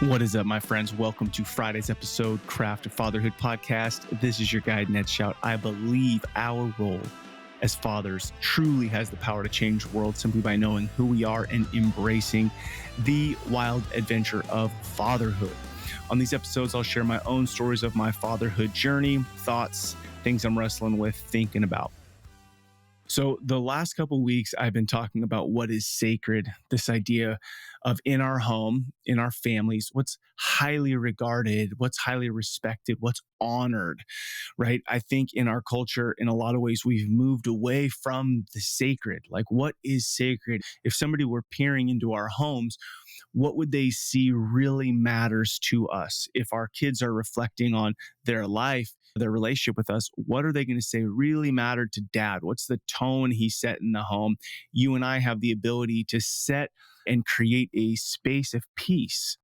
What is up, my friends? Welcome to Friday's episode, Craft of Fatherhood podcast. This is your guide, Ned Shout. I believe our role as fathers truly has the power to change the world simply by knowing who we are and embracing the wild adventure of fatherhood. On these episodes, I'll share my own stories of my fatherhood journey, thoughts, things I'm wrestling with, thinking about. So the last couple of weeks, I've been talking about what is sacred, this idea of in our home, in our families, what's highly regarded, what's highly respected, what's honored, right? I think in our culture, in a lot of ways, we've moved away from the sacred. Like, what is sacred? If somebody were peering into our homes, what would they see really matters to us? If our kids are reflecting on their life, their relationship with us, what are they going to say really mattered to dad? What's the tone he set in the home? You and I have the ability to set and create a space of peace.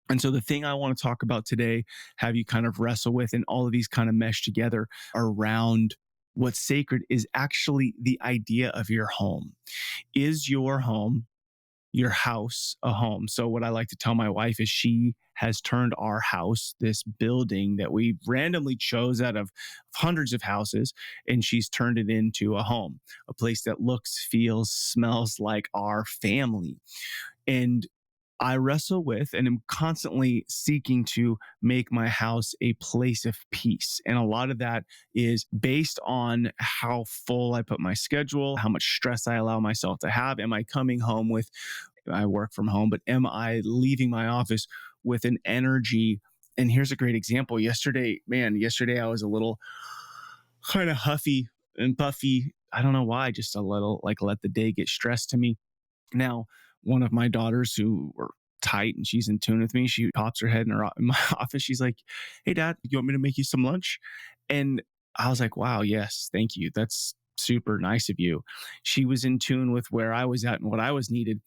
And so the thing I want to talk about today, have you kind of wrestle with, and all of these kind of mesh together around what's sacred is actually the idea of your home. Is your home, your house, a home? So what I like to tell my wife is she has turned our house, this building that we randomly chose out of hundreds of houses, and she's turned it into a home, a place that looks, feels, smells like our family. And I wrestle with and am constantly seeking to make my house a place of peace. And a lot of that is based on how full I put my schedule, how much stress I allow myself to have. Am I coming home with, I work from home, but am I leaving my office with an energy? And here's a great example. Yesterday I was a little kind of huffy and puffy. I don't know why, just a little, like, let the day get stressed to me. Now, one of my daughters who were tight and she's in tune with me, she pops her head in my office. She's like, "Hey, Dad, you want me to make you some lunch?" And I was like, wow, yes, thank you. That's super nice of you. She was in tune with where I was at and what I was needed,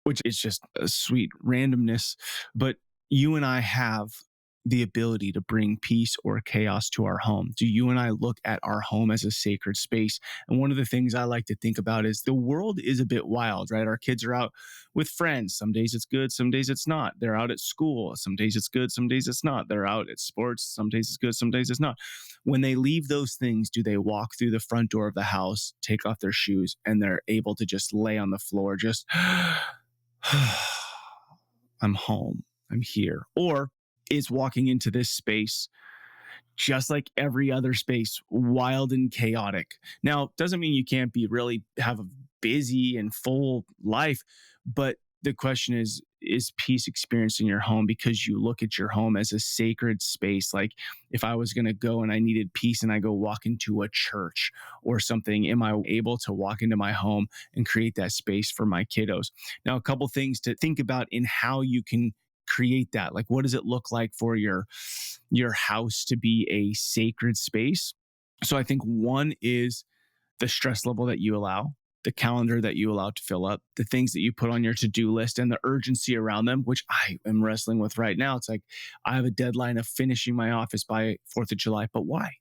which is just a sweet randomness. But you and I have the ability to bring peace or chaos to our home. Do you and I look at our home as a sacred space? And one of the things I like to think about is the world is a bit wild, right? Our kids are out with friends. Some days it's good, some days it's not. They're out at school. Some days it's good, some days it's not. They're out at sports. Some days it's good, some days it's not. When they leave those things, do they walk through the front door of the house, take off their shoes, and they're able to just lay on the floor, just, I'm home, I'm here? Or is walking into this space just like every other space, wild and chaotic? Now, doesn't mean you can't have a busy and full life, but the question is peace experienced in your home because you look at your home as a sacred space? Like, if I was going to go and I needed peace and I go walk into a church or something, am I able to walk into my home and create that space for my kiddos? Now, a couple things to think about in how you can create that. Like, what does it look like for your house to be a sacred space? So I think one is the stress level that you allow, the calendar that you allow to fill up, the things that you put on your to-do list, and the urgency around them, which I am wrestling with right now. It's like, I have a deadline of finishing my office by 4th of July, but why?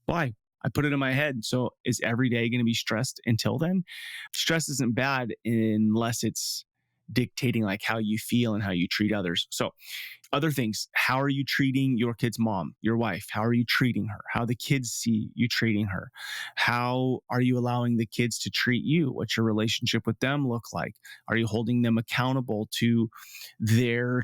I put it in my head. So is every day going to be stressed until then? Stress isn't bad unless it's dictating like how you feel and how you treat others. So other things, how are you treating your kid's mom, your wife? How are you treating her? How the kids see you treating her? How are you allowing the kids to treat you? What's your relationship with them look like? Are you holding them accountable to their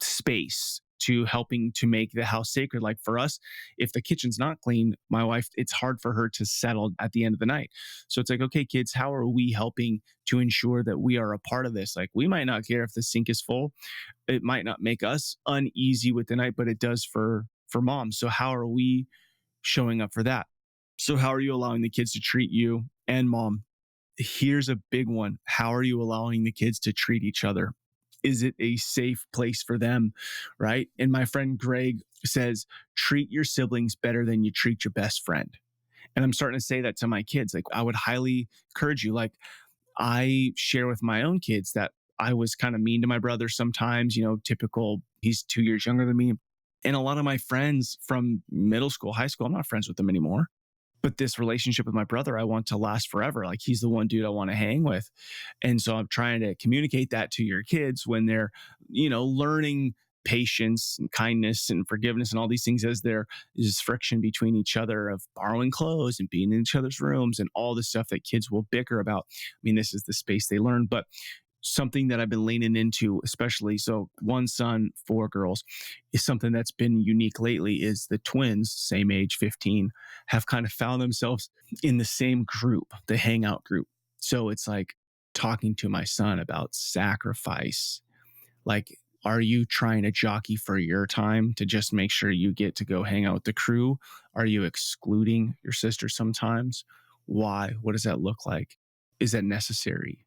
space, to helping to make the house sacred? Like, for us, if the kitchen's not clean, my wife, it's hard for her to settle at the end of the night. So it's like, okay, kids, how are we helping to ensure that we are a part of this? Like, we might not care if the sink is full. It might not make us uneasy with the night, but it does for mom. So how are we showing up for that? So how are you allowing the kids to treat you and mom? Here's a big one. How are you allowing the kids to treat each other? Is it a safe place for them, right? And my friend Greg says, treat your siblings better than you treat your best friend. And I'm starting to say that to my kids. Like, I would highly encourage you. Like, I share with my own kids that I was kind of mean to my brother sometimes, typical, he's 2 years younger than me. And a lot of my friends from middle school, high school, I'm not friends with them anymore. But this relationship with my brother, I want to last forever. Like, he's the one dude I want to hang with. And so I'm trying to communicate that to your kids when they're, learning patience and kindness and forgiveness and all these things as there is friction between each other of borrowing clothes and being in each other's rooms and all the stuff that kids will bicker about. I mean, this is the space they learn, but something that I've been leaning into, especially so one son, four girls, is something that's been unique lately is the twins, same age, 15, have kind of found themselves in the same group, the hangout group. So it's like talking to my son about sacrifice. Like, are you trying to jockey for your time to just make sure you get to go hang out with the crew? Are you excluding your sister sometimes? Why? What does that look like? Is that necessary?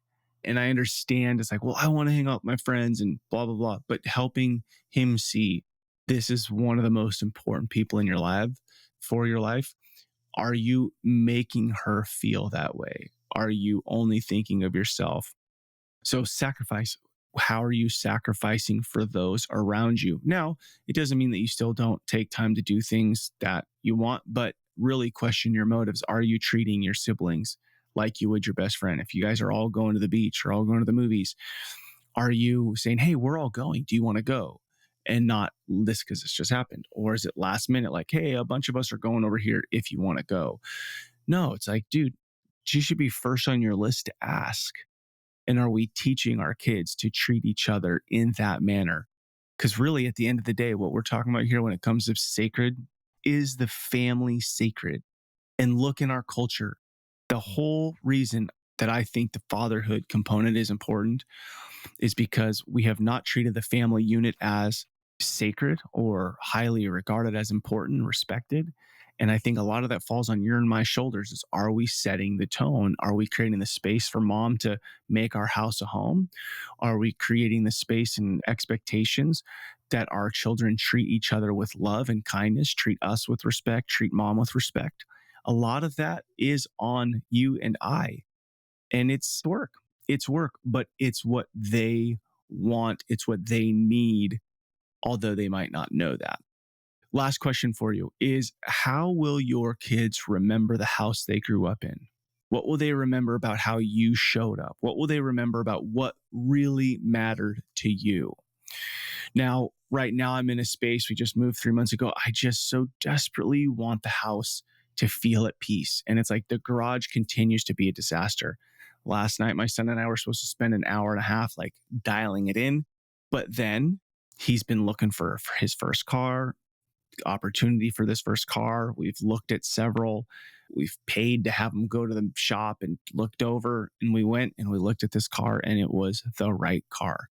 And I understand it's like, well, I want to hang out with my friends and blah, blah, blah. But helping him see this is one of the most important people in your life for your life. Are you making her feel that way? Are you only thinking of yourself? So sacrifice. How are you sacrificing for those around you? Now, it doesn't mean that you still don't take time to do things that you want, but really question your motives. Are you treating your siblings like you would your best friend? If you guys are all going to the beach or all going to the movies, are you saying, hey, we're all going. Do you want to go? And not this because this just happened. Or is it last minute, like, hey, a bunch of us are going over here if you want to go? No, it's like, dude, you should be first on your list to ask. And are we teaching our kids to treat each other in that manner? Because really, at the end of the day, what we're talking about here when it comes to sacred is the family sacred. And look in our culture, the whole reason that I think the fatherhood component is important is because we have not treated the family unit as sacred or highly regarded as important and respected. And I think a lot of that falls on your and my shoulders is, are we setting the tone? Are we creating the space for mom to make our house a home? Are we creating the space and expectations that our children treat each other with love and kindness, treat us with respect, treat mom with respect? A lot of that is on you and I. And it's work, but it's what they want. It's what they need, although they might not know that. Last question for you is, how will your kids remember the house they grew up in? What will they remember about how you showed up? What will they remember about what really mattered to you? Now, right now I'm in a space, we just moved 3 months ago. I just so desperately want the house to feel at peace. And it's like the garage continues to be a disaster. Last night, my son and I were supposed to spend an hour and a half like dialing it in. But then he's been looking for his first car, opportunity for this first car. We've looked at several. We've paid to have him go to the shop and looked over. And we went and we looked at this car and it was the right car.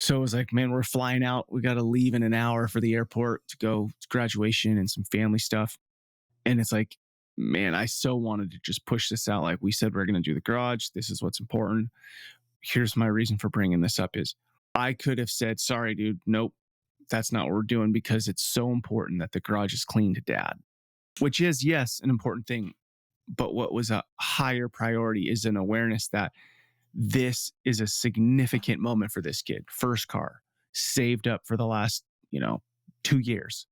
So it was like, man, we're flying out. We got to leave in an hour for the airport to go to graduation and some family stuff. And it's like, man, I so wanted to just push this out. Like we said, we're going to do the garage. This is what's important. Here's my reason for bringing this up is I could have said, sorry, dude, nope, that's not what we're doing because it's so important that the garage is clean to dad, which is, yes, an important thing. But what was a higher priority is an awareness that this is a significant moment for this kid. First car, saved up for the last, 2 years,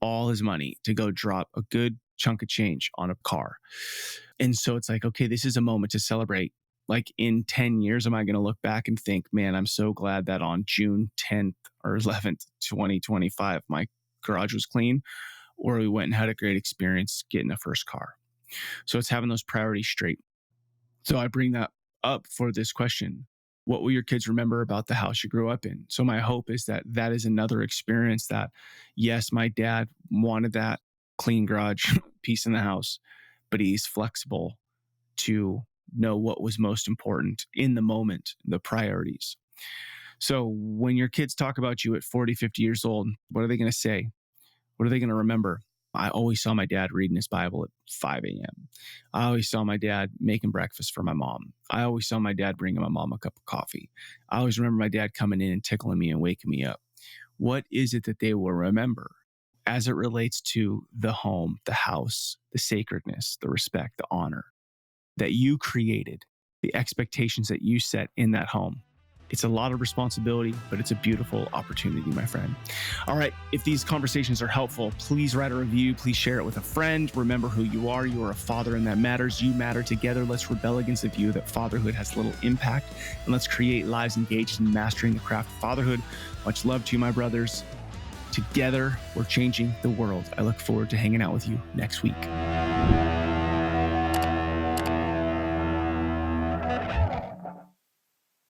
all his money to go drop a good chunk of change on a car. And so it's like, okay, this is a moment to celebrate. Like in 10 years, am I going to look back and think, man, I'm so glad that on June 10th or 11th, 2025, my garage was clean, or we went and had a great experience getting a first car. So it's having those priorities straight. So I bring that up for this question. What will your kids remember about the house you grew up in? So my hope is that that is another experience that, yes, my dad wanted that clean garage, peace in the house, but he's flexible to know what was most important in the moment, the priorities. So when your kids talk about you at 40, 50 years old, what are they going to say? What are they going to remember? I always saw my dad reading his Bible at 5 a.m. I always saw my dad making breakfast for my mom. I always saw my dad bringing my mom a cup of coffee. I always remember my dad coming in and tickling me and waking me up. What is it that they will remember as it relates to the home, the house, the sacredness, the respect, the honor that you created, the expectations that you set in that home? It's a lot of responsibility, but it's a beautiful opportunity, my friend. All right. If these conversations are helpful, please write a review. Please share it with a friend. Remember who you are. You are a father, and that matters. You matter. Together, let's rebel against the view that fatherhood has little impact, and let's create lives engaged in mastering the craft of fatherhood. Much love to you, my brothers. Together, we're changing the world. I look forward to hanging out with you next week.